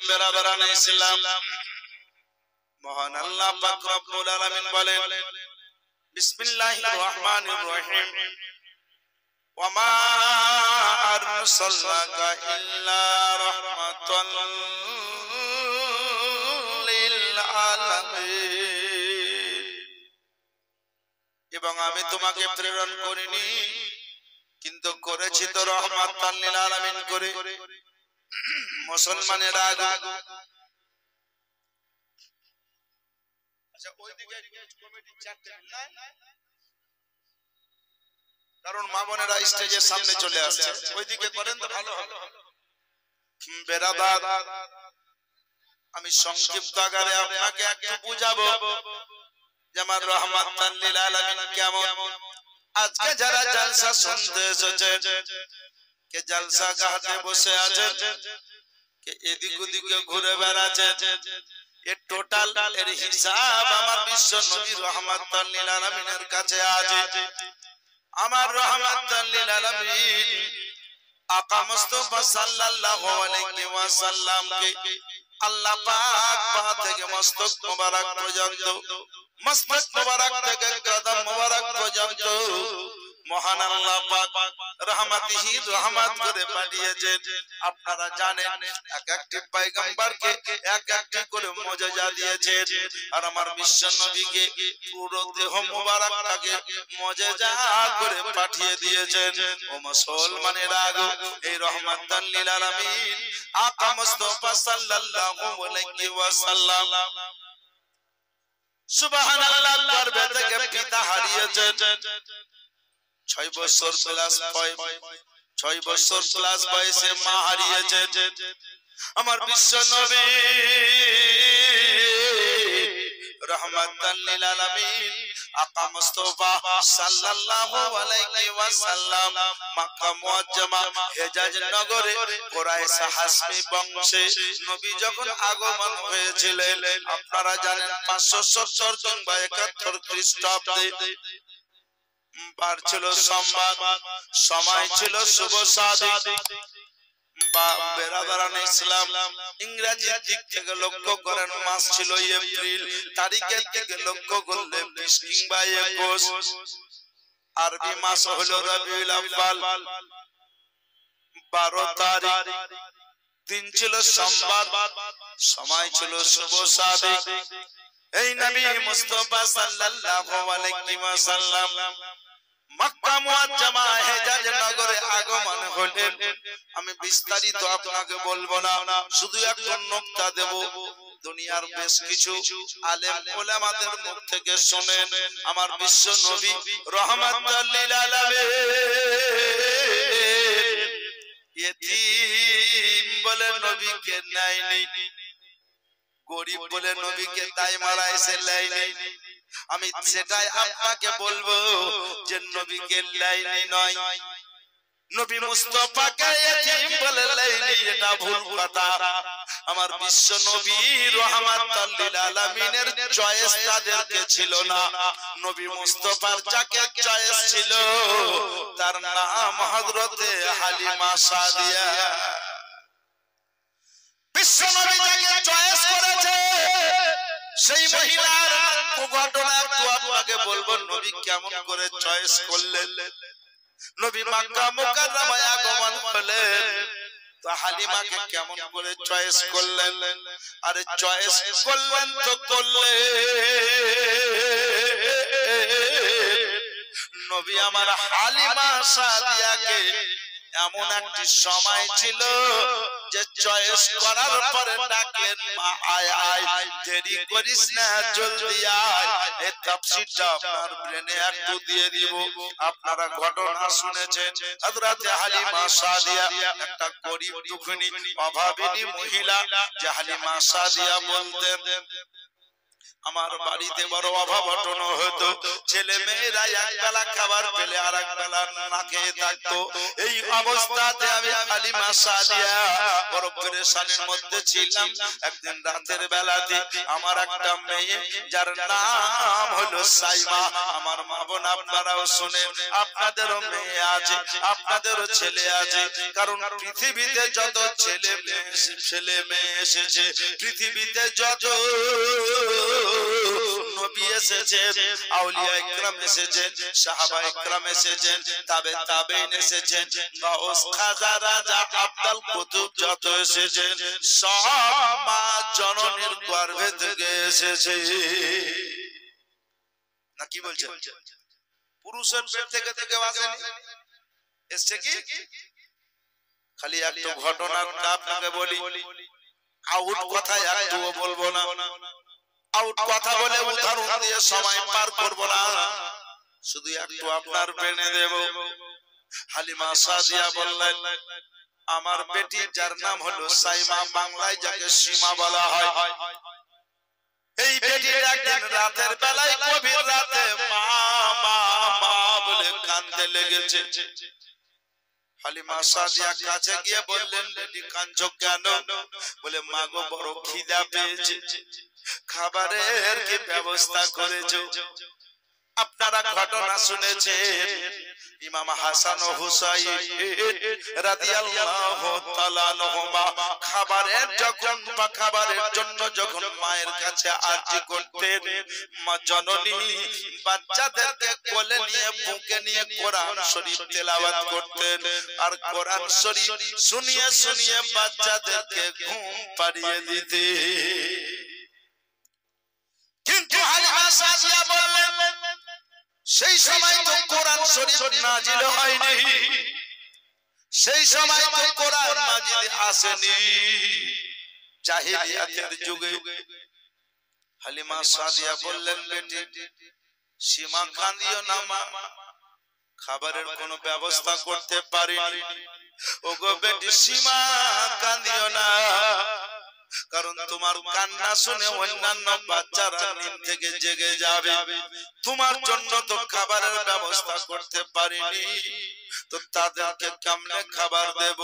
বেরাদারান ইসলাম, মহান আল্লাহ পাক রব্বুল আলামিন বলেন, বিসমিল্লাহির রহমানির রহিম, ওয়া মা আরসালনাকা ইল্লা রাহমাতাল লিল আলামিন। এবং আমি তোমাকে প্রেরণ করিনি, কিন্তু করেছি তো রহমাতাল লিল আলামিন করে। মুসলমানেরা আচ্ছা ওইদিকে কমিটি চারটে না, কারণ মা বোনেরা স্টেজের সামনে চলে আসছে, ওইদিকে করেন তো ভালো হবে। বেরাদার, আমি সংক্ষিপ্ত আকারে আপনাকে একটু বুঝাবো যে আমার রহমাতাল লিল আলামিন কেমন। আজকে যারা জালসা শুনতে এসেছে, কে জালসা গাহাতে বসে আছে, কে এদিক ওদিকে ঘুরে বেড়াচ্ছে, এর টোটাল এর হিসাব আমার বিশ্ব নবী রহমাতাল লিল আলামিনের কাছে আছে। আমার রহমাতাল লিল আলামিন আকা মুস্তাফা সাল্লাল্লাহু আলাইহি ওয়াসাল্লাম কে আল্লাহ পাক পা থেকে মস্তক মোবারক পর্যন্ত, মস্তক মোবারক থেকে কদম মোবারক পর্যন্ত মহান আল্লাহ পাক রহমাতিহি রহমত করে পাঠিয়েছেন। আপনারা জানেন এক একটি পয়গম্বরকে এক একটি করে মুজিজা দিয়েছেন, আর আমার বিশ্ব নবীকে পুরো দেহ মোবারকটাকে মুজিজা করে পাঠিয়ে দিয়েছেন। ও মুসলমানেরা, এই রহমাতাল লিল আলামিন আকা মুস্তাফা সাল্লাল্লাহু আলাইহি ওয়াসাল্লাম সুবহানাল্লাহ গর্ভে থেকে পিতা হারিয়েছেন। 6 বছর প্লাস 6 বছর প্লাস বয়সে মা হারিয়েছেন। আমার বিশ্ব নবী রহমাতাল লিল আলামিন আকা মুস্তাফা সাল্লাল্লাহু আলাইহি ওয়াসাল্লাম মক্কা মুআজ্জামা হিজাজ নগরে কুরাইশ হাসমি বংশে নবী যখন আগমন হয়েছিলেন, আপনারা জানেন 570 কিংবা 71 খ্রিস্টাব্দে। বার ছিল সোমবার, সময় ছিল শুভ সাদিক বা বেরাদারান ইসলাম। ইংরেজি দিক থেকে লক্ষ্য করেন মাস ছিল এপ্রিল, তারিখের দিকে লক্ষ্য করলে 20 কিংবা 21। আরবি মাস হলো রবিউল আউয়াল, 12 তারিখ। দিন ছিল সোমবার, সময় ছিল শুভ সাদিক। এই নবী মুস্তাফা সাল্লাল্লাহু আলাইহি ওয়াসাল্লাম মক্কা মুআজ্জামা হিজাজ নগরে আগমন হলেন। আমি বিস্তারিত আপনাকে বলবো না, শুধু একটা নুকতা দেব। দুনিয়ার বেশ কিছু আলেম উলামাদের মুখ থেকে শুনেন আমার বিশ্ব নবী রহমাতাল লিল আলামিন ইতিম বলে নবীকে নেয়নি, গরিব বলে নবীকে তাই মারা এসে লাইনি। আমি সেটাই আপনাকে বলবো যে নবীকে লাইনি নয়, নবী মুস্তাফাকে ইতিম বলে লাইনি, এটা ভুল কথা। আমার বিশ্ব নবী রহমাতাল লিল আলামিনের চয়েস তাদেরকে ছিল না। নবী মুস্তাফার যাকে চয়েস ছিল তার নাম হযরতে হালিমা সাদিয়া। বিশ্ব নবী যাকে চয়েস করেছে সেই মহিলার ঘটনা তো আপনাকে বলবো, নবী কেমন করে চয়েস করলেন। নবী মক্কা মুকাররমায় আগমন করলেন, তো হালিমাকে কেমন করে চয়েস করলেন। আরে চয়েস করলেন তো করলেন, নবী আমার হালিমা সাদিয়াকে এমন একটি সময় ছিল যে চয়েস করার পরে ডাকলেন, মা আয় আয়, দেরি করিস না, জলদি আয়। এই তাফসীরটা আপনার ব্রেনে একটু দিয়ে দিব। আপনারা ঘটনা শুনেছেন, হযরত হালিমা সাদিয়া একটা গরীব দুঃখিনী অভাবিনী মহিলা, যে হালিমা সাদিয়া বলতেন আমার বাড়িতে বড় অভাব অনটন হতো, ছেলে মেয়েরা একবেলা খাবার পেলে আর একবেলা না খেয়ে থাকতো। এই অবস্থাতে আমি হালিমা সাদিয়া বড় পেরেশানির মধ্যে ছিলাম। একদিন রাতের বেলাতে আমার একটা মেয়ে যার নাম হলো সাইমা, আমার মা বোন আপনারাও শুনেন, আপনাদেরও মেয়ে আছে, আপনাদেরও ছেলে আছে, কারণ পৃথিবীতে যত ছেলে মেয়ে এসেছে, পৃথিবীতে যত নবী এসেছেন, আউলিয়া ইকরাম এসেছেন, সাহাবা ইকরাম এসেছেন, তাবেঈন এসেছেন, গাউস খাজা রাজা আব্দুল কুতুব যত এসেছেন, সব মা জননীর গর্ভে থেকে এসেছে। না কি বলছেন? পুরুষের পেট থেকে থেকে আসেনি, এসছে কি? খালি একটা ঘটনার আপনাকে বলি, আউট কথায় একটুও বলবো না, আউট কথা বলে উদাহরণ দিয়ে সময় পার করবো না, শুধু একটু আপনার বেনে দেব। হালিমা সাদিয়া বললেন, আমার বেটি যার নাম হলো সাইমা, বাংলায় যাকে সীমা বলা হয়, এই বেটির একদিন রাতের বেলায় গভীর রাতে মা মা মা বলে কাঁদতে লেগেছে। হালিমা সাদিয়া কাছে গিয়ে বললেন, বেটি কাঁদছো কেন? বলে মা গো বড় খিদা পেয়েছে, খাবারের কি ব্যবস্থা করেছো? আপনারা ঘটনা শুনেছেন, ইমাম হাসান ও হুসাইন রাদিয়াল্লাহু তাআলা আনহুমা খাবারের জন্য যখন মায়ের কাছে আরজি করতেন, মা জননী বাচ্চাদেরকে কোলে নিয়ে বুকে নিয়ে কোরআন শরীফ তেলাওয়াত করতেন, আর কোরআন শরীফ শুনিয়ে শুনিয়ে বাচ্চাদেরকে ঘুম পাড়িয়ে দিতেন। কিন্তু হালিমা সাদিয়া বললেন, সেই সময় তো কোরআন শরীফ নাজিল হয়নি, সেই সময় তো কোরআন মাজিদ আসেনি, জাহিলিয়াতের যুগে। হালিমা সাদিয়া বললেন, বেটি সীমা কাঁদিও না মা, খাবারের কোনো ব্যবস্থা করতে পারিনি। ওগো বেটি সীমা কাঁদিও না, কারণ তোমার কান্না শুনে অন্যান্য বাচ্চারা নিম থেকে জেগে যাবে, তোমার জন্য তো খাবারের ব্যবস্থা করতে পারিনি, তো তাদেরকে কেমনে খাবার দেব?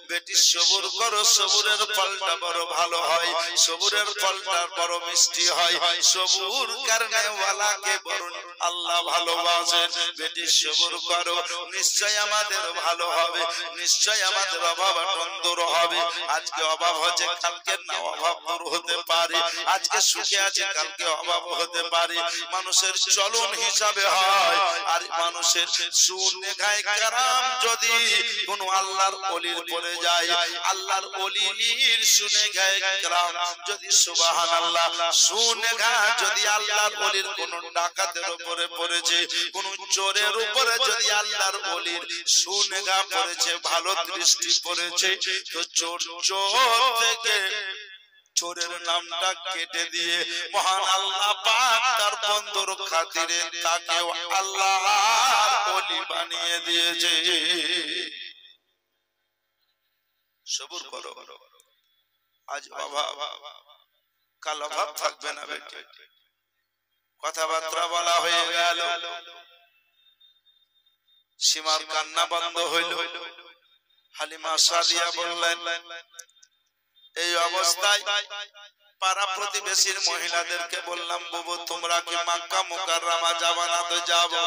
বেটি সবুর করো, সবুরের ফলটা বড় ভালো হয়, সবুরের ফলটা বড় মিষ্টি হয়, সবুর কারণে ওয়ালাকে বড় আল্লাহ ভালোবাসেন। বেটি সবুর করো, নিশ্চয় আমাদের ভালো হবে, নিশ্চয় আমাদের অভাব অনটন দূর হবে। আজকে অভাব হচ্ছে, কালকে না অভাব দূর হতে পারে, আজকে সুখে আছে, কালকে অভাব হতে পারে। মানুষের চলন হিসাবে হয়, আর মানুষের সুনেগায় কারাম যদি কোন আল্লাহর ওলির পড়ে যায়, আল্লাহর ওলির সুনেগায় কারাম যদি সুবহানাল্লাহ, সুনেগা যদি আল্লাহর ওলির কোন ডাকাতের উপরে পড়েছে, কোন চোরের উপরে যদি আল্লাহর ওলির সুনেগা পড়েছে, ভালো দৃষ্টি পড়েছে, তো চোর থেকে চোরের নামটা কেটে দিয়ে মহান আল্লাহ পাক তার বন্ধুর খাতিরে তাকে আল্লাহর ওলি বানিয়ে দিয়েছে। সবুর করো, আজ অভাব কাল অভাব থাকবে না বেটি। কথাবার্তা বলা হয়ে গেল, সীমার কান্না বন্ধ হইল। হালিমা সাদিয়া বললেন, এই অবস্থায় পাড়া প্রতিবেশীর মহিলাদেরকে বললাম, বাবু তোমরা কি মক্কা মুকাররমা যাবা না? তো যাবো।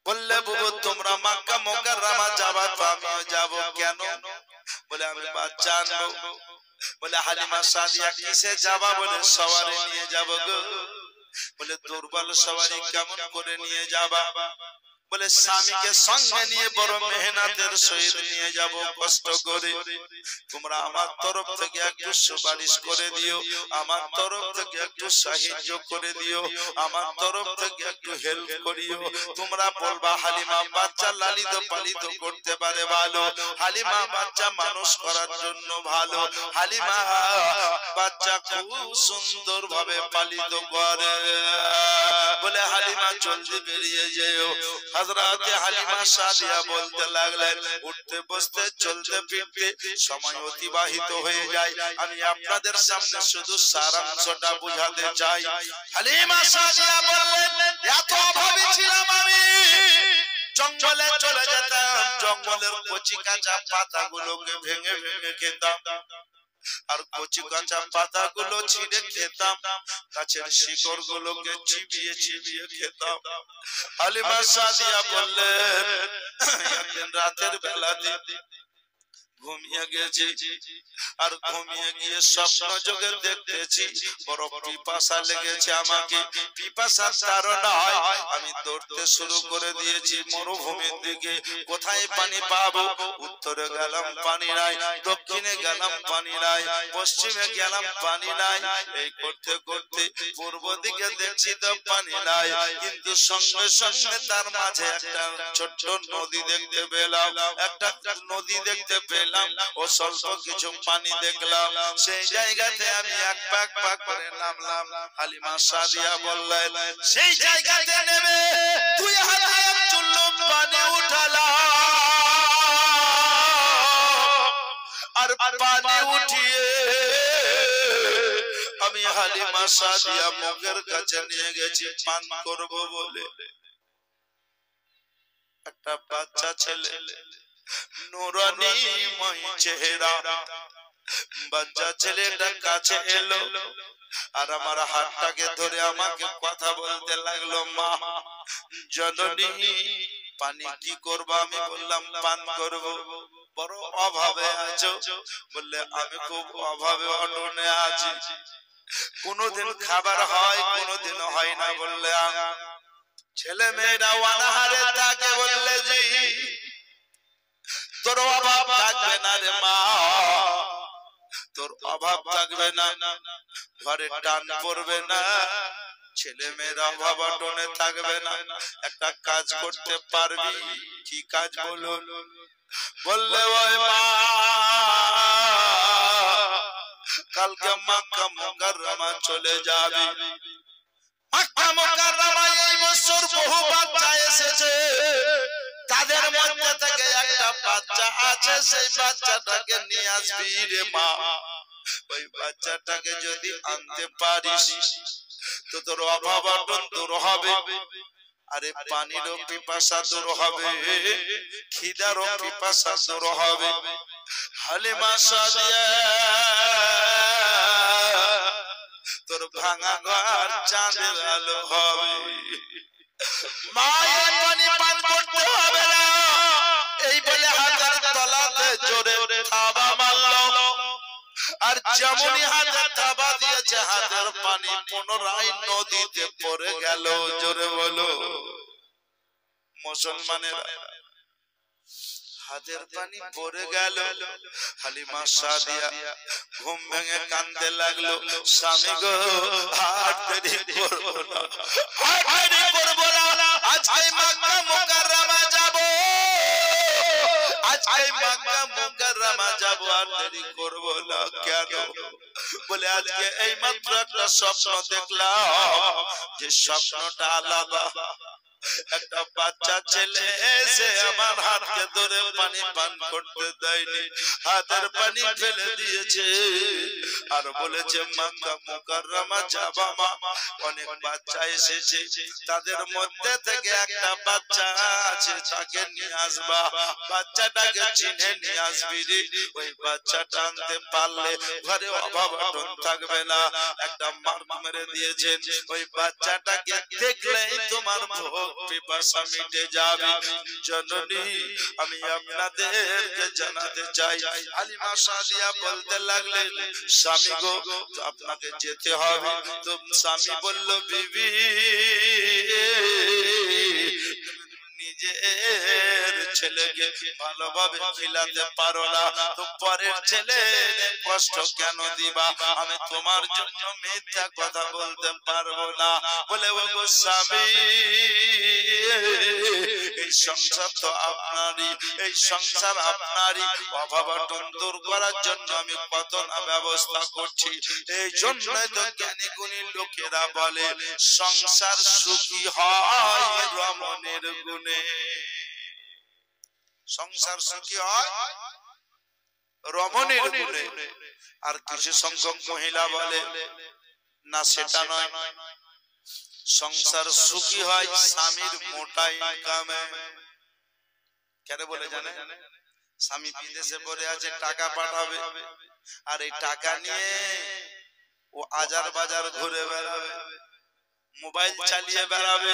বললে বাবু তোমরা মক্কা মুকাররমা যাবা, তো আমিও যাবো। কেন? বলে আমি বাচ্চা আনবো। বলে হালিমা সাদিয়া কিসে যাবা? বলে সওয়ারি নিয়ে যাবো গো। বলে দুর্বল সওয়ারি কেমন করে নিয়ে যাবা? বলে স্বামীকে সঙ্গে নিয়ে বড় মেহনতের সহিত নিয়ে যাব, কষ্ট করে। তোমরা আমার তরফ থেকে একটু সুপারিশ করে দিও, আমার তরফ থেকে একটু সাহায্য করে দিও, আমার তরফ থেকে একটু হেল্প করিও। তোমরা বলবা হালিমা বাচ্চা লালিত পালিত করতে পারে ভালো, হালিমা বাচ্চা মানুষ করার জন্য ভালো, হালিমা বাচ্চা খুব সুন্দর ভাবে পালিত করে। বলে হালিমা জলদি বেরিয়ে যেও। হযরতে হালিমা সাদিয়া বলতে লাগলেন, উঠতে বসতে চলতে ফিরতে সময় অতিবাহিত হয়ে যায়, আমি আপনাদের সামনে শুধু সারাংশটা বুঝাতে চাই। হালিমা সাদিয়া বললেন, এত অভাবী ছিলাম আমি, জঙ্গলে চলে যেতাম, জঙ্গলের কচি কাঁচা পাতাগুলোকে ভেঙে ভেঙে খেতাম, আর কচি কাঁচা পাতাগুলো ছিঁড়ে খেতাম, গাছের শিকড় গুলোকে চিবিয়ে চিবিয়ে খেতাম। হালিমা সাদিয়া বললেন, একদিন রাতের বেলাতে ঘুমিয়ে গেছি, আর ঘুমিয়ে গিয়ে স্বপ্ন যোগে দেখতেছি বড় পিপাসা লেগেছে আমাকে। পিপাসার কারণে আমি দৌড়তে শুরু করে দিয়েছি মরুভূমির দিকে। কোথায় পানি পাবো? উত্তরে গেলাম পানি নাই, দক্ষিণে গেলাম পানি নাই, পশ্চিমে গেলাম পানি নাই, এই করতে করতে পূর্ব দিকে দেখছি তো পানি নাই, কিন্তু সঙ্গে সঙ্গে তার মাঝে একটা ছোট্ট নদী দেখতে পেলাম, একটা নদী দেখতে পেলাম ও স্বল্প কিছু পানি দেখলাম। সেই জায়গাতে আমি এক পাক পাক করে নামলাম। হালিমা সাদিয়া বললেন, সেই জায়গাতে নেমে তুই হাতে এক চুল্লু পানি উঠালাম, আর পানি উঠিয়ে আমি হালিমা সাদিয়া মুখের কাছে নিয়ে গেছি পান করব বলে। একটা বাচ্চা ছেলে, নুরানীময় চেহারা, বাচ্চা ছেলেটা কাছে এলো আর আমার হাতটাকে ধরে আমাকে কথা বলতে লাগলো, মা জননী পানি কি করব? আমি বললাম পান করব। বড় অভাবে আছো? বললে আমি খুব অভাবে অনটনে আছি, কোনদিন খাবার হয় কোনদিন হয় না। বললে ছেলে মেয়েরা অনাহারে থাকে। বললে জি, তোর অভাব থাকবে না রে মা, তোর অভাব থাকবে না, ঘরে টান পড়বে না, ছেলে মেয়েরা অভাব অনটনে থাকবে না। একটা কাজ করতে পারবি? কি কাজ বলুন? বললে ওই মা, কালকে মক্কা মুকাররমা চলে যাবি। মক্কা মুকাররমায় এই বছর বহু বাচ্চা এসেছে, তাদের মধ্যে থেকে একটা বাচ্চা আছে, সেই বাচ্চাটাকে নিয়ে আসবি রে মা। ওই বাচ্চাটাকে যদি আনতে পারিস তো তোর অভাব অনটন দূর হবে, আরে পানিরও পিপাসা দূর হবে, খিদারও পিপাসা দূর হবে। হালিমা সাদিয়া, তোর ভাঙা ঘর চাঁদের আলো হবে। মায়ের পানি পান করতে হবে না, এই বলে হাতের তলাতে জোরে থাবা মারলো, আর যেমনই হাতে থাবা দিয়েছে হাতের পানি পুনরায় নদীতে পড়ে গেল। জোরে বলো মুসলমানেরা, হাতের পানি পড়ে গেল। হালিমা সাদিয়া ঘুম ভেঙে কাঁদতে লাগলো, স্বামী গো আর দেরি করব না, আর দেরি করব না, আজকে মক্কা মুকাররমা যাব, আজকে মক্কা মুকাররমা যাব, আর দেরি করব না। কেন? বলে আজকে এই মাত্র একটা স্বপ্ন দেখলাম, যে স্বপ্নটা আলাদা। একটা বাচ্চা ছেলে এসে আমার হাতকে ধরে পানি পান করতে দেয়নি, হাতের পানি ফেলে দিয়েছে, আর বলেছে মক্কা মুকাররমা যাবা মা। অনেক বাচ্চা এসেছে, তাদের মধ্যে থেকে একটা বাচ্চা আছে, তাকে নিয়ে আসবা, বাচ্চাটাকে চিনে নিয়ে আসবি রে। ওই বাচ্চাটা আনতে পারলে ঘরে অভাব অনটন থাকবে না। একটা মার মেরে দিয়েছেন, ওই বাচ্চাটাকে দেখলেই তোমার ভোগ পিপাসা মিটে যাবে। জননী আমি আপনাদেরকে জানাতে চাই। হালিমা সাদিয়া বলতে লাগলেন, স্বামী গো আপনাকে যেতে হবে। তো স্বামী বলল, বিবি নিজের ছেলেকে ভালোভাবে খিলাতে পারো না, তো পরের ছেলে কষ্ট কেন দিবা? আমি তোমার জন্য মিথ্যা কথা বলতে পারবো না। বলে ও গো স্বামী, এই সংসার তো আপনারই, এই সংসার আপনারই, অভাব অনটন দূর করার জন্য আমি কত না ব্যবস্থা করছি। এই জন্যই তো জ্ঞানী গুণী লোকেরা বলে সংসার সুখী হয় রমণীর গুণে। সংসার সুখী হয় রমণীর গুণে। আর কিছু সংখ্যক মহিলা বলে না, সেটা নয়, সংসার সুখী হয় স্বামীর মোটা ইনকামে। কেন বলে জানে? স্বামী বিদেশে পড়ে আছে, টাকা পাঠাবে, আর এই টাকা নিয়ে ও আজার বাজার ঘুরে বেড়াবে, মোবাইল চালিয়ে বেড়াবে।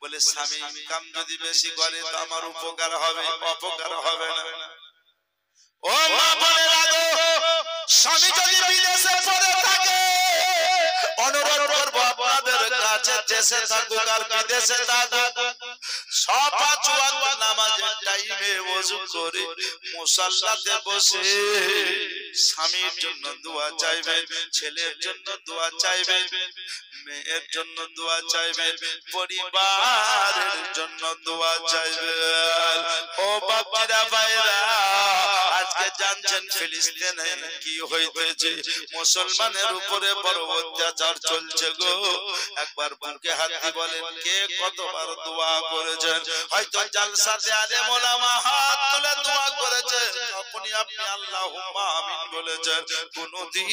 বলে স্বামী ইনকাম যদি বেশি করে তো আমার উপকার হবে, অপকার হবে না। ও মা বলে রাখো, স্বামী যদি বিদেশে পড়ে থাকে, অনুরোধ করবো আপনাদের কাছে, দেশে থাকুক আর বিদেশে থাকুক, সব পাঁচ ওয়াক্ত নামাজের টাইমে ওযু করে মুসাল্লাতে বসে স্বামীর জন্য দোয়া চাইবেন, ছেলের জন্য দোয়া চাইবেন, মেয়ের জন্য দোয়া চাইবেন, পরিবারের জন্য দোয়া চাইবেন। ও বাপজিরা ভাইরা, আজকে জানছেন ফিলিস্তিনে কি হইতেছে? মুসলমানের উপরে বড় অত্যাচার চলছে গো। একবার বুকে হাত দিয়ে বলেন, কে কতবার দোয়া করেছেন? হয়তো জালসাতে আলেম ওলামা হাত তুলে দোয়া করেছে, তখনই আপনি আল্লাহুম্মা আমিন বলেছেন। কোনদিন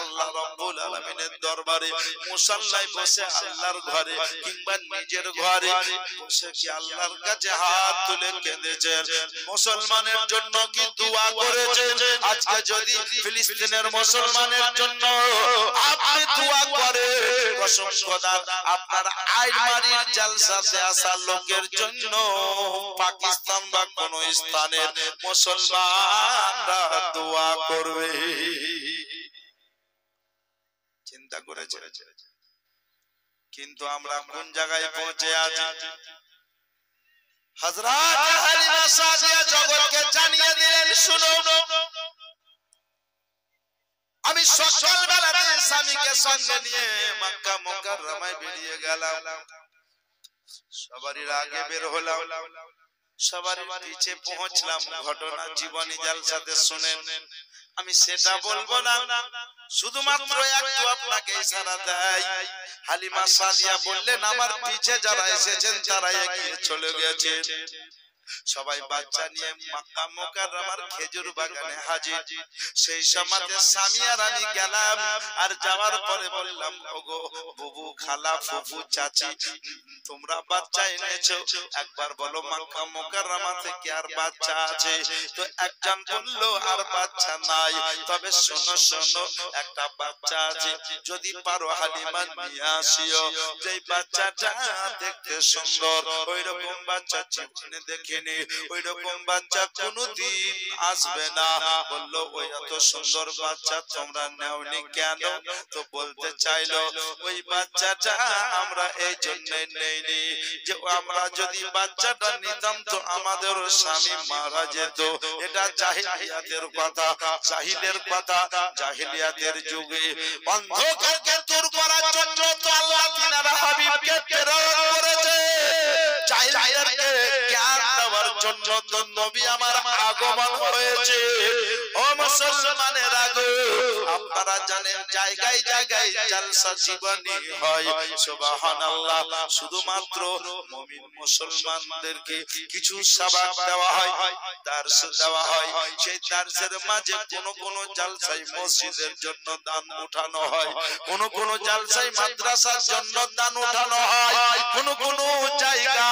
আল্লাহ রাব্বুল আলামিনের দরবারে মুসাল্লায় বসে আল্লাহর ঘরে কিংবা নিজের ঘরে বসে কি আল্লাহর কাছে হাত তুলে কেঁদেছেন? মুসলমানের জন্য কি দোয়া করেছেন? আজকে যদি ফিলিস্তিনের মুসলমানের জন্য আপনি দোয়া করেন, কসম খোদার আপনার আইমারির জালসাতে আসা লোকের জন্য পাকিস্তান বা কোন স্থানের মুসলমানরা দোয়া করবে। চিন্তা করেছে? কিন্তু আমরা কোন জায়গায় পৌঁছে আছি? হযরত হালিমা সাদিয়া জগৎকে জানিয়ে দিলেন, শুনো, আমি সকালবেলা স্বামীকে সঙ্গে নিয়ে মক্কা মুকাররমায় বেরিয়ে গেলাম। সবারই আগে বের হলাম, সবার পিছে পৌঁছলাম। ঘটনা জীবনী জালসাতে শুনেন, আমি সেটা বলবো না, শুধুমাত্র একটু আপনাকে ইশারা দেয়। হালিমা সাদিয়া বললেন, আমার পিছে যারা এসেছেন তারা এগিয়ে চলে গেছে। সবাই বাচ্চা নিয়ে মক্কা মুকাররমার খেজুর বাগানে হাজির। সেই সময়তে স্বামী আর আমি গেলাম, আর যাওয়ার পরে বললাম, ওগো বুবু, খালা, ফুফু, চাচি, তোমরা বাচ্চা এনেছো, একবার বলো মক্কা মুকাররমা থেকে আর বাচ্চা আছে? তো একজন বলল আর বাচ্চা নাই, তবে শোনো শোনো, একটা বাচ্চা আছে, যদি পারো হালিমা নিয়ে আসিও। যেই বাচ্চাটা দেখতে সুন্দর, ওই রকম বাচ্চা জীবনে দেখিনি, ওই রকম বাচ্চা কোনদিন আসবে না। বললো, ওই এত সুন্দর বাচ্চা তোমরা নেওনি কেন? তো বলতে চাইলো, ওই বাচ্চাটা আমরা এই জন্য নেইনি যে আমরা যদি বাচ্চাটা নিতাম তো আমাদের স্বামী মারা যেত। এটা জাহিলিয়াতের কথা, জাহিলের কথা। জাহিলিয়াতের যুগে অন্ধকারকে দূর করার জন্য তো আল্লাহ তিনার হাবিবকে প্রেরণ করেছে, জাহিলিয়াতকে জ্ঞান দেওয়ার জন্য তো নবী আমার আগমন হয়েছে। ও মুসলমানের আগো, আপনারা জানেন জায়গায় জায়গায় জালসা জীবনী হয়, সুবহানাল্লাহ। শুধুমাত্র মুমিন মুসলমানদেরকে কিছু সাবাক দেওয়া হয়, দার্স দেওয়া হয়। সেই দার্সের মাঝে কোন কোন জালসায় মসজিদের জন্য দান উঠানো হয়, কোন কোন জালসায় মাদ্রাসার জন্য দান উঠানো হয়, কোন কোন জায়গায়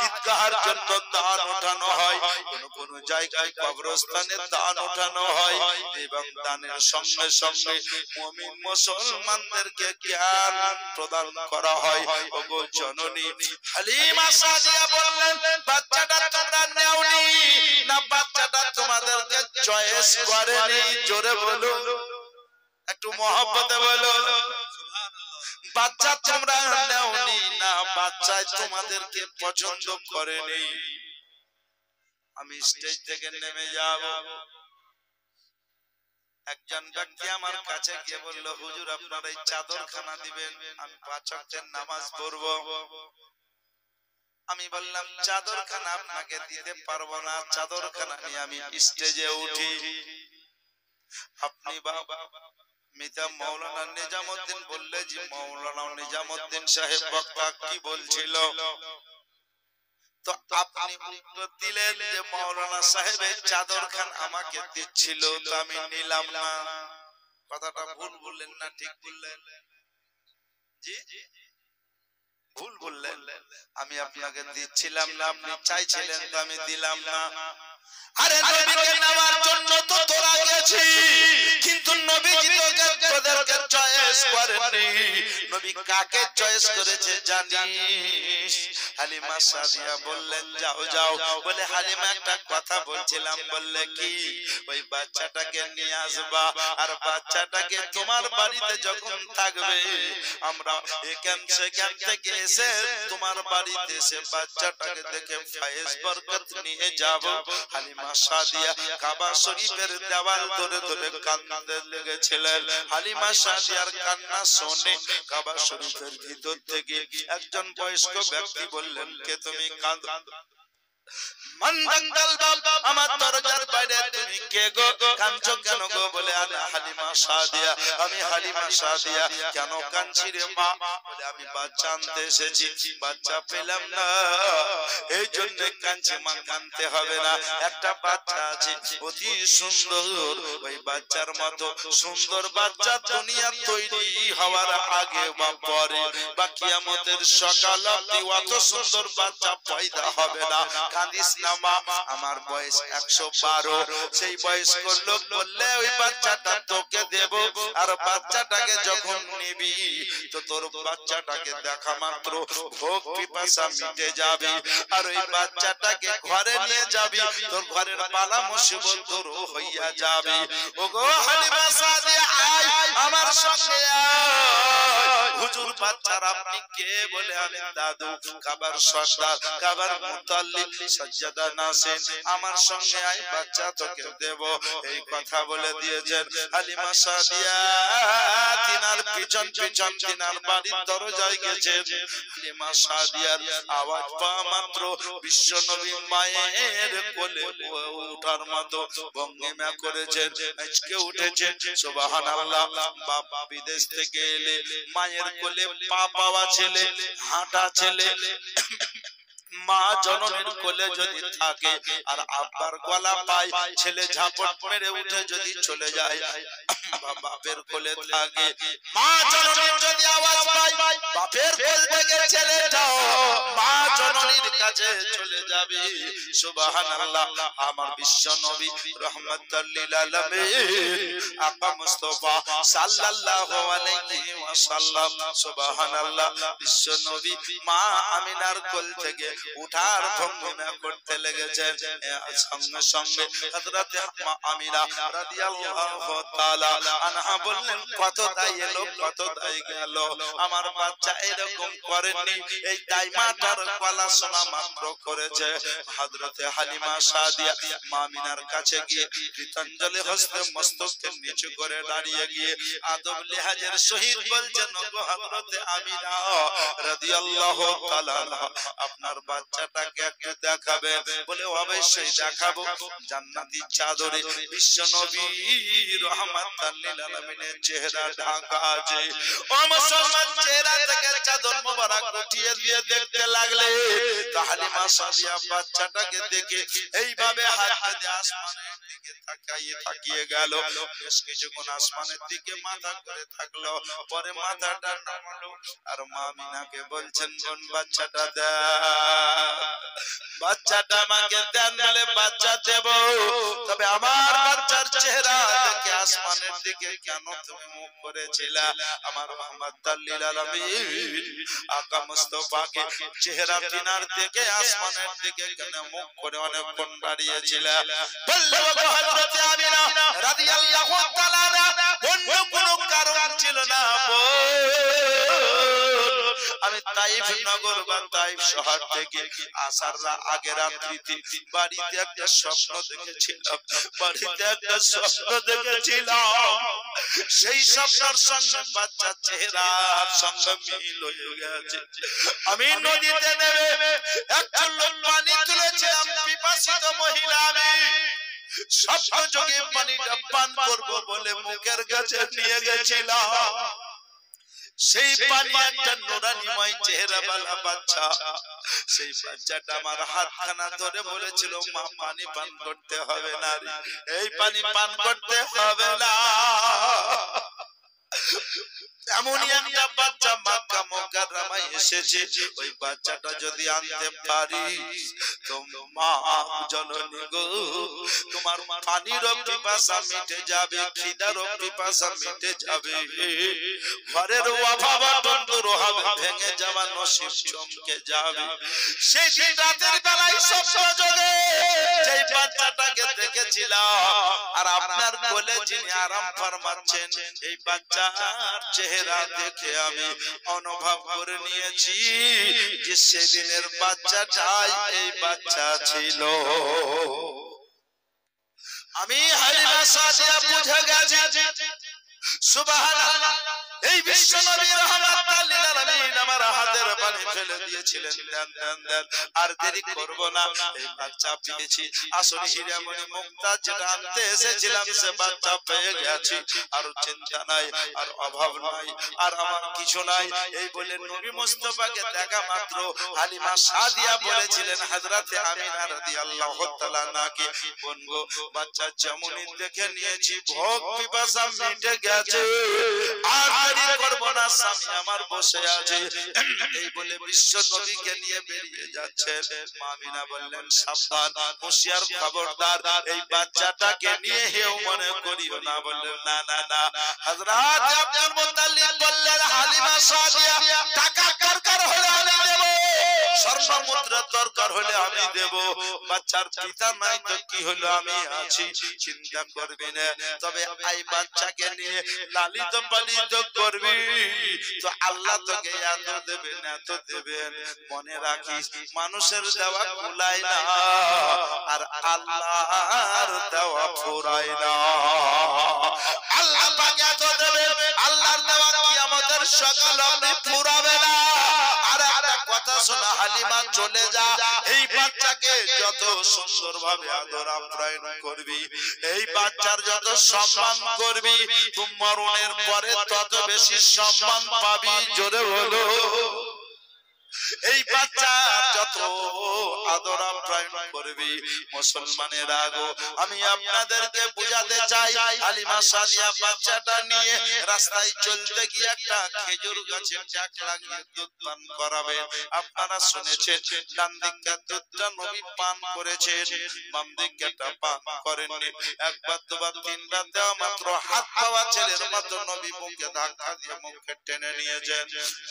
ঈদগাহের জন্য দান উঠানো হয়, কোন কোন জায়গায় কবরস্থানের দান উঠানো হয়। এবং দানের সঙ্গে সঙ্গে মুমিন মুসলমানদেরকে জ্ঞান প্রদান করা হয়। ওগো জননী হালিমা সাদিয়া বললেন, বাচ্চাটা তোমরা নেওনি না, বাচ্চাটা তোমাদেরকে চয়েস করেনি। জোরে বলো, একটু মহব্বতে বলো, বাচ্চা তোমরা নেওনি না, বাচ্চা তোমাদেরকে পছন্দ করেনি। আমি স্টেজ থেকে নেমে যাব, একজন ব্যক্তি আমার কাছে গিয়ে বলল, হুজুর আপনার এই চাদরখানা দিবেন, আমি 5 ওয়াক্তের নামাজ পড়ব। আমি বললাম, চাদরখানা আপনাকে দিতে পারবো না, চাদরখানা নিয়ে আমি স্টেজে উঠি। আপনি বাবা মিতা মাওলানা নিজামউদ্দিন বললে, জি মাওলানা নিজামউদ্দিন সাহেব বক্তা কি বলছিল? তো আপনি উত্তর দিলেন যে মাওলানা সাহেবের চাদর খান আমাকে দিচ্ছিল, তো আমি নিলাম না। কথাটা ভুল বললেন না ঠিক বললেন? জি ভুল বললেন। আমি আপনাকে দিচ্ছিলাম না, আপনি চাইছিলেন, তো আমি দিলাম না। আরে নবীকে নেওয়ার জন্য তো তোরা গেছিস, কিন্তু নবীজি তোদেরকে চয়েস করেননি। নবী কাকে চয়েস করেছে জানিস? হালিমা সাদিয়া বললেন যাও যাও। বলে হালিমা একটা কথা বলছিলাম। বললে কি? ওই বাচ্চাটাকে নিয়ে আসবা, আর বাচ্চাটাকে তোমার বাড়িতে যখন থাকবে আমরা এখান সেখান থেকে এসে তোমার বাড়িতে এসে বাচ্চাটাকে দেখে ফায়েজ বরকত নিয়ে যাব। হালিমা সাদিয়া কাবা শরীফের দেওয়াল ধরে ধরে কাঁদতে লেগেছিলেন। হালিমা সাদিয়ার কান্না শুনে কাবা শরীফের ভিতর থেকে একজন বয়স্ক ব্যক্তি বললেন, কে তুমি কাঁদো? আমার দরজার বাইরে তুমি কে গো? কাঁদছো কেন গো? বলে আমি হালিমা সাদিয়া। আমি হালিমা সাদিয়া। কেন কাঁদছি রে মা? বলে আমি বাচ্চা আনতে এসেছি, বাচ্চা পেলাম না, এই জন্য কাঁদছি। মা কাঁদতে হবে না, একটা বাচ্চা আছে অতি সুন্দর, ওই বাচ্চার মতো সুন্দর বাচ্চা দুনিয়া তৈরি হওয়ার আগে বা পরে বা কিয়ামতের সকাল অবধি অত সুন্দর বাচ্চা পয়দা হবে না। কাঁদিস না মা, আমার বয়স 112। সেই বয়স্ক লোক বললে ওই বাচ্চাটা তোকে দেব, আর বাচ্চাটাকে যখন নিবি তো তোর বাচ্চাটাকে দেখা মাত্র ভোগ পিপাসা মিটে যাবে, আর ওই বাচ্চাটাকে ঘরে নিয়ে যাবি, তোর ঘরের বালা মুসিবত দূর হইয়া যাবে। ওগো হালিমা সাদিয়া আয় আমার সঙ্গে আয়। হুজুর বাচ্চার আপনি কে? বলে আমি দাদু, কাবার সর্দার, কাবার মুতাল্লিব সাজ্জাদা নাসির, আমার সঙ্গে আয়, বাচ্চা তোকে দেব। এই কথা বলে দিয়েছেন। হালিমা সাদিয়া তিনার পিছন পিছন তিনার বাড়ির দরজায় গেছেন। হালিমা সাদিয়ার আওয়াজ পাওয়া মাত্র বিশ্ব নবী মায়ের কোলে ওঠার মতো ভঙ্গিমা করেছেন, আজকে উঠেছেন। সুবহানাল্লাহ। বাবা বিদেশ থেকে এলে মায়ের কোলে পা পাওয়া ছেলে, হাঁটা ছেলে, মা জননীর কোলে যদি থাকে আর আব্বার গলা পায়, ছেলে ঝাপট মেরে উঠে যদি চলে যায়, বাপের কোলে থাকে। মা জননীর যদি আওয়াজ পায়, বাপের কোল থেকে ছেলেটাও মা জননীর কাছে চলে যাবে। সুবহানাল্লাহ। আমার বিশ্ব নবী রাহমাতুল লিল আলামিন আকা মুস্তাফা সাল্লাল্লাহু আলাইহি ওয়াসাল্লাম, সুবহানাল্লাহ, বিশ্ব নবী মা আমিনার কোল থেকে উঠার ভঙ্গিমা করতে লেগেছেন। সঙ্গে সঙ্গে হযরত মা আমিনা রাদিয়াল্লাহু তাআলা আনহা বললেন, কত দাই এলো, কত দাই গেল, আমার বাচ্চা এরকম করেনি, এই দাইমাটার গলা শোনা মাত্র করেছে। হযরত হালিমা সাদিয়া মা আমিনার কাছে গিয়ে কৃতাঞ্জলি হস্তে মস্তককে নিচু করে দাঁড়িয়ে গিয়ে আদব লিহাজের সহিত বলছেন, ওগো হযরত আমিনা রাদিয়াল্লাহু তাআলা, আপনার বাচ্চাটাকে একটু দেখাবে? বলে অবশ্যই দেখাবো। জান্নাতি চাদরে বিশ্ব নবী রাহমাতুল লিল আলামিনের চেহারা ঢাকা আছে। ও মুসলমান, চেহারা থেকে চাদর মোবারক উঠিয়ে দিয়ে দেখতে লাগলে তো হালিমা সাদিয়া বাচ্চাটাকে দেখে এইভাবে হাত দিয়ে আসমানের দিকে তাকিয়ে গেল। বেশ কিছুক্ষণ আসমানের দিকে মাথা করে থাকলো, পরে মাথাটা নামালো আর মা আমিনাকে বলছেন, বোন বাচ্চাটা দেন, বাচ্চাটা আমাকে দেন। বলে বাচ্চা দেব, তবে আমার বাচ্চার চেহারা দেখে আসমানের দিকে কেন তুমি মুখ করেছিলা? আমার রাহমাতুল লিল আলামিন আকা মুস্তাফাকে চেহারা তিনার দিকে আসমানের দিকে কেন মুখ করে অনেকক্ষণ দাঁড়িয়েছিলা? বললে ওগো হযরত আমিনা রাদিয়াল্লাহু তাআলা, অন্য কোনো কারণ ছিল না। আমি তাইফ নগর বা তাইফ শহর থেকে আসার আগে রাত্রিতে বাড়িতে একটা স্বপ্ন দেখেছিলাম, বাড়িতে একটা স্বপ্ন দেখেছিলাম। সেই স্বপ্নের সঙ্গে বাচ্চার চেহারার সঙ্গে মিল হয়ে গেছে। আমি নদীতে নেমে এক চুল্লু পানি তুলেছিলাম, পিপাসিত মহিলা আমি স্বপ্ন যোগে পানিটা পান করবো বলে মুখের কাছে নিয়ে গেছিলাম। সেই পানি একটা নুরানিময় চেহারাওয়ালা বাচ্চা, সেই বাচ্চাটা আমার হাতখানা ধরে বলেছিল, মা পানি পান করতে হবে না, এই পানি পান করতে হবে না। এমনই একটা বাচ্চা মক্কা মুকাররমায় এসেছে, ওই বাচ্চাটা যদি আনতে পারি তো মা জননী গো, তোমার পানির পিপাসা মিটে যাবে, খিদার পিপাসা মিটে যাবে, ঘরের অভাব দূর হবে, ভেঙে যাওয়া নসিব চমকে যাবে। সেই দিন রাতের বেলায় স্বপ্ন যোগে যেই বাচ্চাটাকে দেখেছিলাম, আর আপনার কোলে যিনি আরাম ফরমাচ্ছেন, এই বাচ্চার চেহারা দেখে আমি অনুভব করে নিয়েছি যে সেদিনের বাচ্চাটাই এই বাচ্চা ছিল। আমি হালিমা সাদিয়া বুঝে গেছি, সুবহানাল্লাহ, এই বিশ্ব নবী রাহমাতুল লিল আলামিন আমার হাতের পানি ফেলে দিয়েছিলেন, দেন আর দেরি করব না, এই বাচ্চা পেয়েছি। আসলে হীরামণি মুক্তা যেটা আনতে এসেছিলাম সে বাচ্চা পেয়ে গেছি, আর চিন্তা নাই, আর অভাব নাই, আর আমার কিছু নাই। এই বলে নবী মুস্তাফাকে দেখা মাত্র হালিমা সাদিয়া বলেছিলেন হযরতে আমিনা রাদিয়াল্লাহু তাআলা নাকি, বলবো বাচ্চা যেমনই দেখে নিয়েছি, ভোগ পিপাসা মিটে গেছে, আর দেরি করব না, স্বামী আমার বসে আছে। এই বলে বিশ্ব নবীকে নিয়ে বেরিয়ে যাচ্ছেন। মা আমিনা বললেন, সাবধান, হুঁশিয়ার, খবরদার, এই বাচ্চাটাকে নিয়ে হেউ মনে করিও না। বললেন, না না না। হযরত আব্দুল মুত্তালিব বললেন, হালিমা সাদিয়া, টাকা দরকার হলে আমি দেব, স্বর্ণ মুদ্রা দরকার হলে আমি দেব, বাচ্চার পিতা নাই তো কি হলো, আমি আছি, চিন্তা করবি না। তবে এই বাচ্চাকে নিয়ে লালিত পালিত করবি তো আল্লাহ তোকে এত দেবেন, এত দেবেন। মনে রাখিস, মানুষের দেওয়া কুলায় না, আর আল্লাহর দেওয়া ফুরায় না। আল্লাহ পাক এত দেবেন, আল্লাহর দেওয়া কিয়ামতের সকাল অবধি ফুরাবে না। আর একটা কথা শোনা, হালিমা চলে যা, এই বাচ্চাকে যত সুন্দর ভাবে আদর আপ্যায়ন করবি, এই বাচ্চার যত সম্মান করবি, তুমি মরণের পরে তত বেশি সম্মান পাবি। জোরে বলো, এই বাচ্চা যত আদর আপ্যায়ন করবি। মুসলমানের আগো আমি আপনাদেরকে বুঝাতে চাই, হালিমা সাদিয়া বাচ্চাটা নিয়ে রাস্তায় চলতে গিয়ে একটা খেজুর গাছে ট্যাক লাগিয়ে দুধ পান করাবে। আপনারা শুনেছেন, ডান দিকটা দুধটা নবী পান করেছেন, বাম দিকটা পান করেননি। একবার দুবার তিনবার দেওয়া মাত্র হাত পাওয়া ছেলের মতো নবী মুখে ধাক্কা দিয়ে মুখে টেনে নিয়েছেন।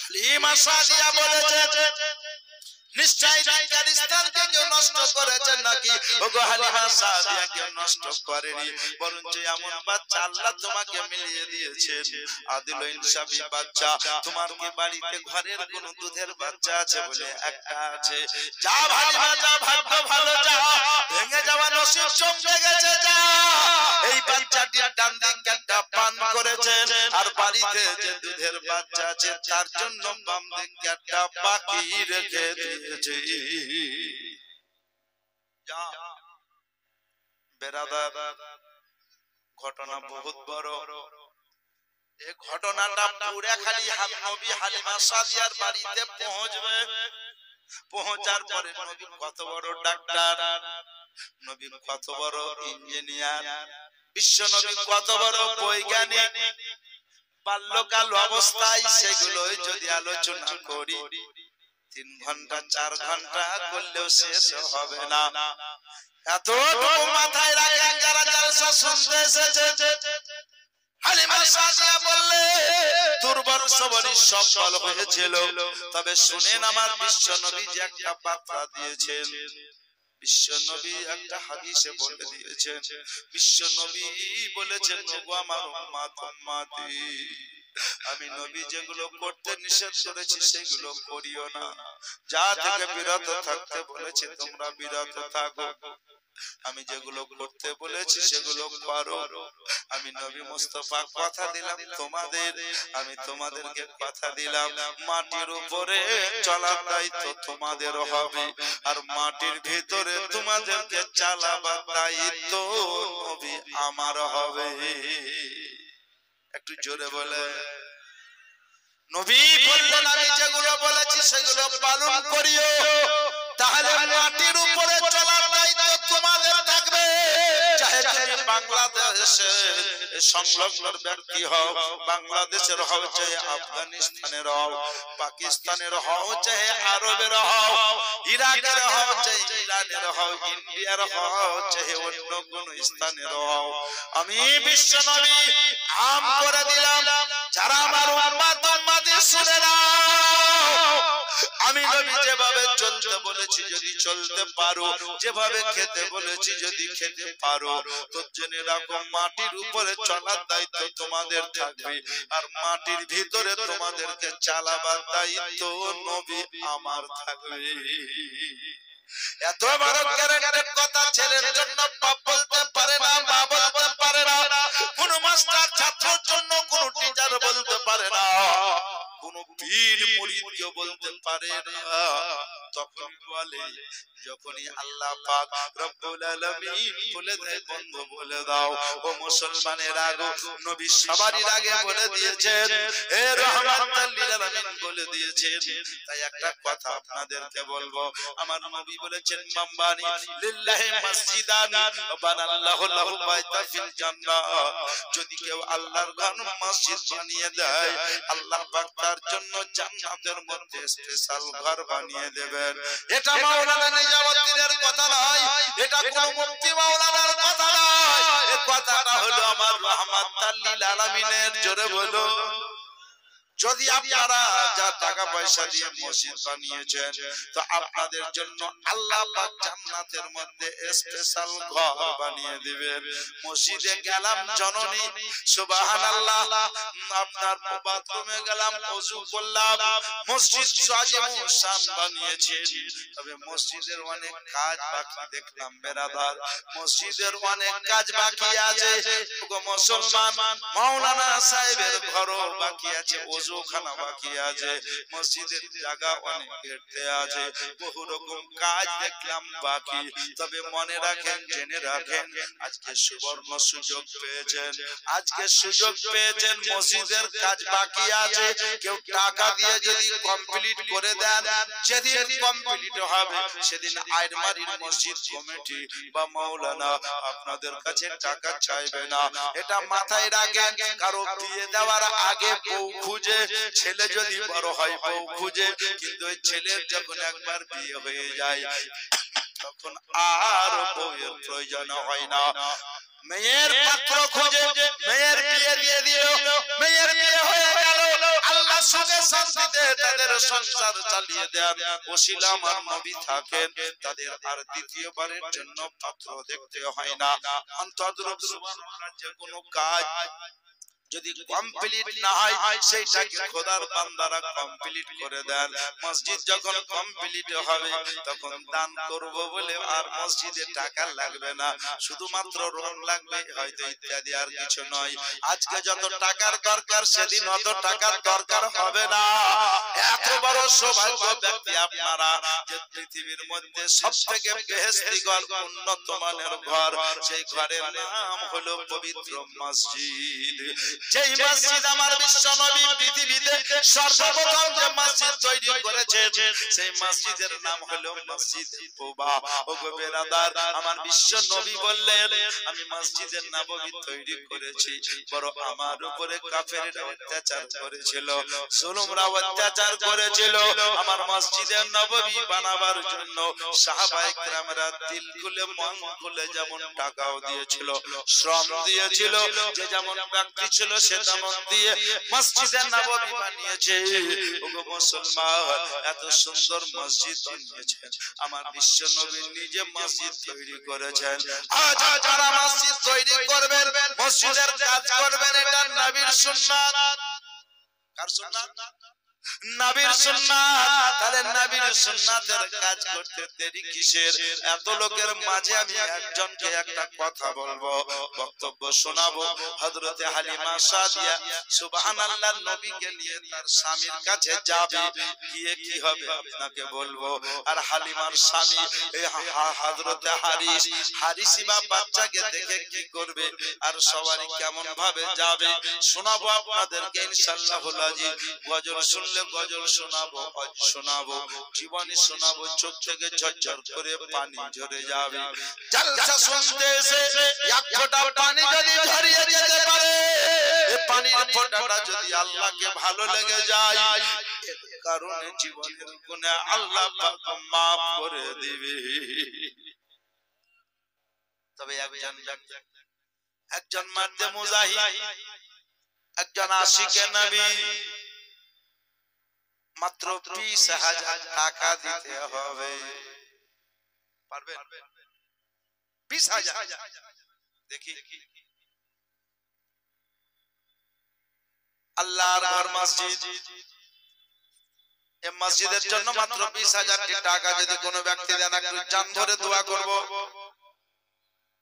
হালিমা সাদিয়া বলেছেন, নিশ্চয় আফগানিস্তানকে কেউ নষ্ট করেছেন নাকি? ওগো হালিমা সাদিয়া, কেউ নষ্ট করেনি, বরঞ্চ এমন বাচ্চা আল্লাহ তোমাকে মিলিয়ে দিয়েছেন, আদিল ইনসাফি বাচ্চা। তোমার কি বাড়িতে ঘরের কোন দুধের বাচ্চা আছে? বলে একটা আছে। যা হালিমা, যা, ভাগ্য ভালো, যা, ভেঙে যাওয়া নসিব চমকে গেছে, যা। এই বাচ্চাটি ডান দিকটা পান করেছেন, আর বাড়িতে যে দুধের বাচ্চা আছে তার জন্য বাম দিকটা বাকি রেখে দিয়েছে। বেরাদার, ঘটনা বহুত বড়। এই ঘটনাটা পুরা খালি নবী হালিমা সাদিয়ার বাড়িতে পৌঁছবে। পৌঁছার পরে নবী কত বড় ডাক্তার, নবী কত বড় ইঞ্জিনিয়ার, বিশ্ব নবী কত বড় বৈজ্ঞানিক, বাল্যকাল অবস্থায় সেগুলোই যদি আলোচনা করি 3 ঘন্টা 4 ঘন্টা করলেও শেষ হবে না। এতটুকু মাথায় রাখেন যারা জালসা শুনতে এসেছে। হালিমা সাদিয়া বললে, দুর্বল সবরই সফল হয়েছিল। তবে শুনেন, আমার বিশ্ব নবী যে একটা বার্তা দিয়েছেন, বিশ্ব নবী একটা হাদিসে বলে দিয়েছেন। বিশ্ব নবী বলেছেন, ওগো আমার উম্মত, উম্মতি, আমি নবী যেগুলো করতে নিষেধ করেছি সেগুলো করিও না, যা থেকে বিরত থাকতে বলেছি তোমরা বিরত থাকো। আমি যেগুলো করতে বলেছি সেগুলো করো। আমি নবী মুস্তাফা কথা দিলাম তোমাদের, আমি তোমাদেরকে কথা দিলাম, মাটির উপরে চলার দায়িত্ব তোমাদের হবে, আর মাটির ভিতরে তোমাদেরকে চালাবার দায়িত্ব নবী আমার হবে। একটু জোরে বলে, নবী বললেন আমি যেগুলো বলেছি সেগুলো পালন করিও, তাহলে মাটির উপরে চলার দায়িত্ব তোমাদের থাকবে। চাহে তুমি বাংলাদেশের সংলগ্ন ব্যক্তি হও, বাংলাদেশের হও, চাহে আফগানিস্তানের হও, পাকিস্তানের হও, চাহে আরবের হও, ইরাকের হও, চাহে ইরানের হও, ইন্ডিয়ার হও, চাহে অন্য কোন স্থানের হও, আমি বিশ্ব নবী আম করে দিলাম। যারা আমার উম্মত উম্মতি শুনে নাও, আমি নবী যেভাবে চলতে বলেছি যদি চলতে পারো, যেভাবে খেতে বলেছি যদি খেতে পারো, তো জেনে রাখো মাটির উপরে চলার দায়িত্ব তোমাদের থাকবে, আর মাটির ভিতরে তোমাদেরকে চালাবার দায়িত্ব নবী আমার থাকবে। এত বড় গ্যারান্টেড কথা ছেলের জন্য বাপ বলতে পারে না, মা বলতে পারে না, কোন মাস্টার ছাত্রের জন্য কোন টিচার বলতে পারে না, কোন পীর মুরিদকে বলতে পারে না। তখন বলে যখনই আল্লাহ পাক রব্বুল আলামিন বলে দেয় বন্ধু বলে দাও, ও মুসলমানের আগে নবী সবারই আগে বলে দিয়েছেন, হে রাহমাতাল লিল আলামিন বলে দিয়েছেন। তাই একটা কথা আপনাদেরকে বলবো, আমার নবী বলেছেন মাম্বানি লিল্লাহি মসজিদান বানাল্লাহু লাহু বাইতা ফিল জান্নাহ, যদি কেউ আল্লাহর ঘর মসজিদ বানিয়ে দেয় আল্লাহ পাক তার জন্য জান্নাতের মধ্যে স্পেশাল ঘর বানিয়ে দেবেন। এটা মাওলানা নিজামুদ্দিনের কথা নয়, এটা কোন মুফতি মাওলানার কথা নয়, এই কথাটা হলো আমার রাহমাতাল লিল আলামিনের। জোরে বলো। যদি আপনারা যা টাকা পয়সা দিয়ে মসজিদ বানিয়েছেন, তো আপনাদের জন্য আল্লাহ পাক জান্নাতের মধ্যে স্পেশাল ঘর বানিয়ে দিবেন। মসজিদে গেলাম জননী সুবহানাল্লাহ, আপনার বাথরুমে গেলাম ওযু করলাম, মসজিদ সাজিয়ে শান বানিয়েছেন, তবে মসজিদের অনেক কাজ বাকি দেখলাম বেরাদার, মসজিদের অনেক কাজ বাকি আছে গো মুসলমান। মাওলানা সাহেবের ঘরও বাকি আছে, ওযুখানা বাকি আছে, মসজিদের জায়গা অনেক ঘেরতে আছে, বহু রকম কাজ দেখলাম বাকি। তবে মনে রাখেন, জেনে রাখেন, আজকে সুবর্ণ সুযোগ পেয়েছেন, আজকে সুযোগ পেয়েছেন, মসজিদের কাজ বাকি আছে, কেউ টাকা দিয়ে যদি কমপ্লিট করে দেন, যেদিন কমপ্লিট হবে সেদিন আইরমারির মসজিদ কমিটি বা মাওলানা আপনাদের কাছে টাকা চাইবে না, এটা মাথায় রাখেন। কারো বিয়ে দেওয়ার আগে বউ খুঁজে, ছেলে যদি বড় হয় বউ খুঁজে, কিন্তু ওই ছেলের যখন একবার বিয়ে হয়ে যায় তখন আর বউয়ের প্রয়োজন হয় না। মেয়ের পাত্র খুঁজে মেয়ের বিয়ে দিয়ে দিল, মেয়ের বিয়ে হয়ে গেল, আল্লাহ সুখে শান্তিতে তাদের সংসার চালিয়ে দেন। ওসিলা আমার নবী থাকেন, তাদের আর দ্বিতীয়বারের জন্য পাত্র দেখতে হয় না। অন্তরূপ সুবহানাল্লাহ, যে কোনো কাজ যদি কমপ্লিট না হয় সেইটাকে খোদার বান্দারা কমপ্লিট করে দেন। মসজিদ যখন কমপ্লিট হবে তখন দান করব বলে আর মসজিদে টাকা লাগবে না, শুধুমাত্র রং লাগবে হয়তো, ইত্যাদি, আর কিছু নয়। আজকে যত টাকার দরকার সেদিন অত টাকার দরকার হবে না। এত বড় সৌভাগ্য ব্যক্তি আপনারা যে পৃথিবীর মধ্যে সবথেকে বেহেশতিঘর উন্নত মানের ঘর, সেই ঘরের নাম হলো পবিত্র মসজিদ। যেই মসজিদ আমার বিশ্ব নবী পৃথিবীতে সর্বপ্রথম যে মসজিদ তৈরি করেছেন, সেই মসজিদের নাম হলো মসজিদ কুবা। ওগো বেরাদার, আমার বিশ্ব নবী বললেন আমি মসজিদের নববী তৈরি করেছি, বড় আমার উপরে কাফেররা অত্যাচার করেছিল, জুলুমরা অত্যাচার করেছিল। আমার মসজিদের নববী বানাবার জন্য সাহাবায়ে কেরামরা দিল খুলে মন খুলে যেমন টাকাও দিয়েছিল, শ্রম দিয়েছিল, যে যেমন ব্যক্তি ছিল সে তেমন দিয়ে মসজিদের নববী বানিয়েছে। ওগো মুসলমান, এত সুন্দর মসজিদ বানিয়েছেন, আমার বিশ্ব নবী নিজে মসজিদ তৈরি করেছেন। আজ যারা মসজিদ তৈরি করবেন, মসজিদের কাজ করবেন, এটা নবীর সুন্নাত। কার সুন্নাত? নবীর সুন্নাত, তাহলে নবীর সুন্নাতের কাজ করতে দেরি কিসের? এত লোকের মাঝে আমি একজনকে একটা কথা বলবো, বক্তব্য শোনাবো। হযরতে হালিমা সাদিয়া সুবহানাল্লাহ নবীকে নিয়ে তার স্বামীর কাছে যাবে, গিয়ে কি হবে আপনাকে বলবো। আর হালিমার স্বামী হযরতে হারিসিবা বাচ্চাকে দেখে কি করবে আর সবারই কেমন ভাবে যাবে শোনাবো আপনাদেরকে ইনশাআল্লাহুল আজিজ। গজল শুনলে গজল শোনাবো, শোনাবো, জীবনী শোনাবো, চোখ থেকে ঝরঝর করে পানি ঝরে যাবে। জলসা শুনতে এসে এক ফোঁটা পানি যদি ঝরিয়ে যেতে পারে, এই পানির ফোঁটাটা যদি আল্লাহকে ভালো লেগে যায়, এর কারণে জীবনের গুনাহ আল্লাহ পাক maaf করে দিবে। তবে একজন মার্দে মুজাহিদ, একজন আশিকে নবী, মাত্র 20,000 টাকা দিতে হবে। পারবেন? 20,000। দেখি আল্লাহর ঘর মসজিদ, এই মসজিদের জন্য মাত্র 20,000 টাকা যদি কোনো ব্যক্তি দেন, একটু জান ধরে দোয়া করব।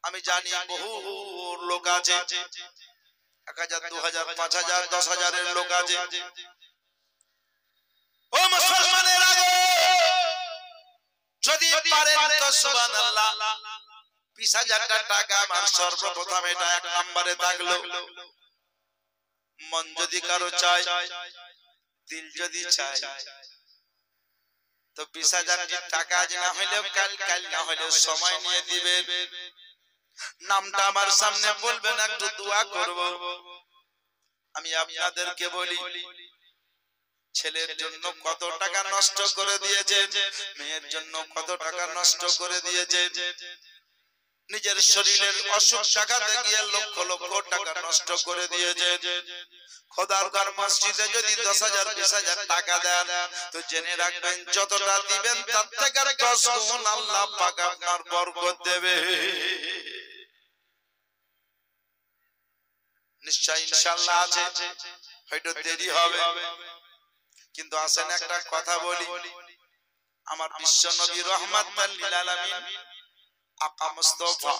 আমি জানি বহু লোক আছে, 1,000, 2,000, 5,000, 10,000 এর লোক আছে। ও মুসলমানের আগে যদি পারেন তো সুবহানাল্লাহ 20,000 টাকা আমার সর্বপ্রথম এটা এক নম্বরে থাকলো। মন যদি কারো চায়, দিল যদি চায়, তো 20,000 টাকা আজ না হইলেও কাল না হইলেও সময় নিয়ে দিবেন। নামটা আমার সামনে বলবেন, একটু দোয়া করব। আমি আপনাদেরকে বলি, ছেলের জন্য কত টাকা নষ্ট করে দিয়েছেন, মেয়ের জন্য কত টাকা নষ্ট করে দিয়েছেন, নিজের শরীরের অসুখ টাকাতে গিয়ে লক্ষ লক্ষ টাকা নষ্ট করে দিয়েছেন। খোদার ঘর মসজিদে যদি 10,000, 20,000 টাকা দেন, তো জেনে রাখবেন যতটা দিবেন তার থেকে 10 গুণ আল্লাহ পাক আপনার বরকত দেবে। নিশ্চয় ইনশাআল্লাহ আছে, হয়তো দেরি হবে, কিন্তু আসেন একটা কথা বলি। আমার বিশ্ব নবী রাহমাতাল লিল আলামিন আকা মুস্তাফা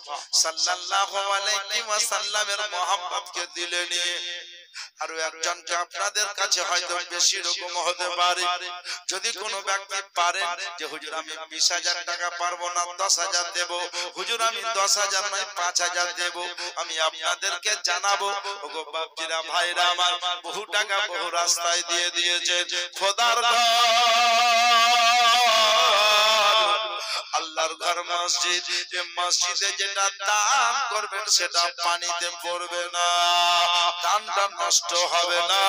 সাল্লাল্লাহু আলাইহি ওয়াসাল্লামের মহব্বতকে দিলে নিয়ে আরো একজনকে আপনাদের কাছে হয়তো বেশি রকম হতে পারে। যদি কোনো ব্যক্তি পারেন যে হুজুর আমি 20,000 টাকা পারবো না, 10,000 দেব, হুজুর আমি 10,000 নয় 5,000 দেব, আমি আপনাদেরকে জানাবো। ওগো বাপজিরা ভাইরা আমার, বহু টাকা বহু রাস্তায় দিয়ে দিয়েছে। খোদার ঘর আল্লাহর ঘর মসজিদ, এই মসজিদে যেটা দান করবেন সেটা পানিতে পড়বে না, দানটা নষ্ট হবে না।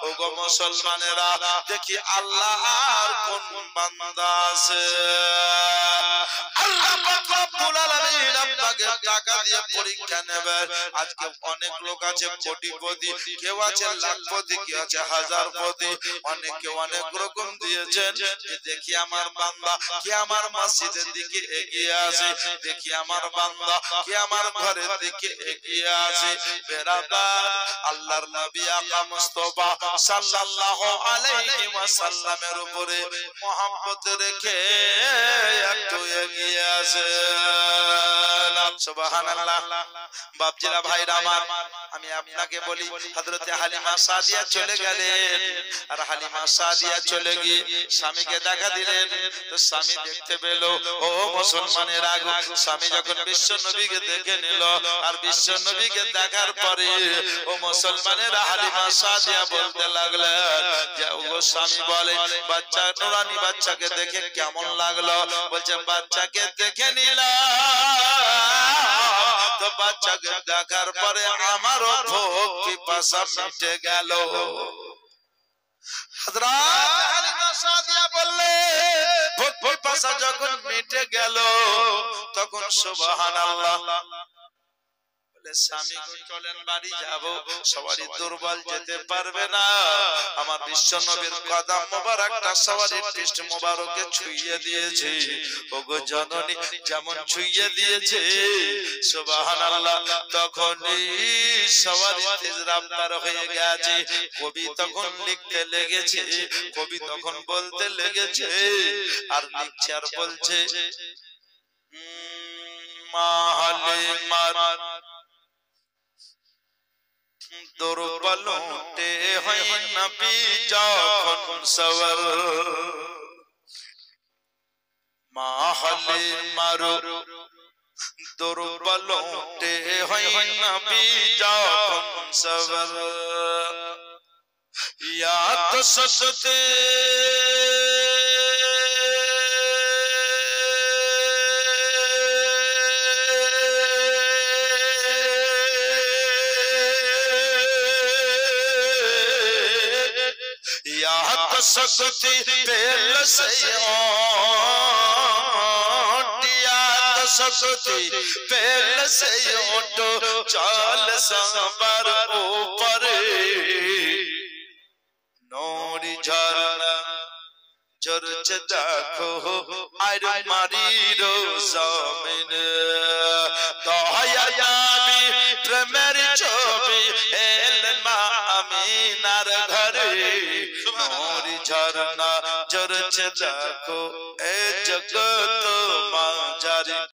ওগো মুসলমানেরা, দেখি আল্লাহ আর কোন বান্দা আছে আল্লাহ পাক রব্বুল আলামিন আপনাকে টাকা দিয়ে পরীক্ষা নেবে। আজকে অনেক লোক আছে কোটিপতি, কেউ আছে লাখপতি, কেউ আছে হাজারপতি, অনেকে অনেক রকম দিয়েছেন। দেখি আমার বান্দা কি আমার মসজিদের দিকে এগিয়ে আসে, দেখি আমার বান্দা কি আমার ঘরের দিকে এগিয়ে আসে। বেরাদার, আল্লাহর নবী আকা মুস্তাফা সাল্লাল্লাহু আলাইহি ওয়াসাল্লামের উপরে মহব্বত রেখে একটু এগিয়ে আসে। সুবহানাল্লাহ। বাপজিরা ভাইরা আমার, আমি আপনাকে বলি, হযরতে হালিমা সাদিয়া চলে গেলেন, আর হালিমা সাদিয়া চলে গিয়ে স্বামীকে দেখা দিলেন। তো স্বামী দেখতে পেল, ও মুসলমানের আগে স্বামী যখন বিশ্ব নবীকে দেখে নিল, আর বিশ্ব নবীকে দেখার পরে ও মুসলমানেরা হালিমা সাদিয়া বলতে লাগলেন যে ও স্বামী বলে, বাচ্চা নুরানি বাচ্চাকে দেখে কেমন লাগলো? বলছে বাচ্চাকে দেখে নিলাম, তো বাচ্চাকে দেখার পরে আমারও ভোগ পিপাসা মিটে গেল। হযরত হালিমা সাদিয়া বললেন, ভোগ পিপাসা যখন মিটে গেল তখন সুবহানাল্লাহ স্বামী চলেন বাড়ি যাব, সবারই দুর্বল যেতে পারবে না, আমার বিশ্ব নবীর কদম মোবারকটা সবারই পৃষ্ঠ মোবারকে ছুঁয়ে দিয়েছে। ওগো জননী যেমন ছুঁয়ে দিয়েছে সুবহানাল্লাহ, তখনই সবারই তেজ রফতার হয়ে গেছে। কবি তখন লিখতে লেগেছে, কবি তখন বলতে লেগেছে, আর লিখছে আর বলছে মাহলে মার দুর্বল উঠে হয় নবী যখন সওয়ার, মাহলে মারো দুর্বল উঠে হয় নবী যখন সওয়ার, ইয়া তো সস্তে सकती पेल से ओटिया तो सकती पेल से ओटो चाल संबर ऊपर नोरी झरना जरच देखो आर मारी रो जमीन दया याबी प्रेमेर छवि एलमा अमीनार घरे नोरी झरना जरच देखो ए जगत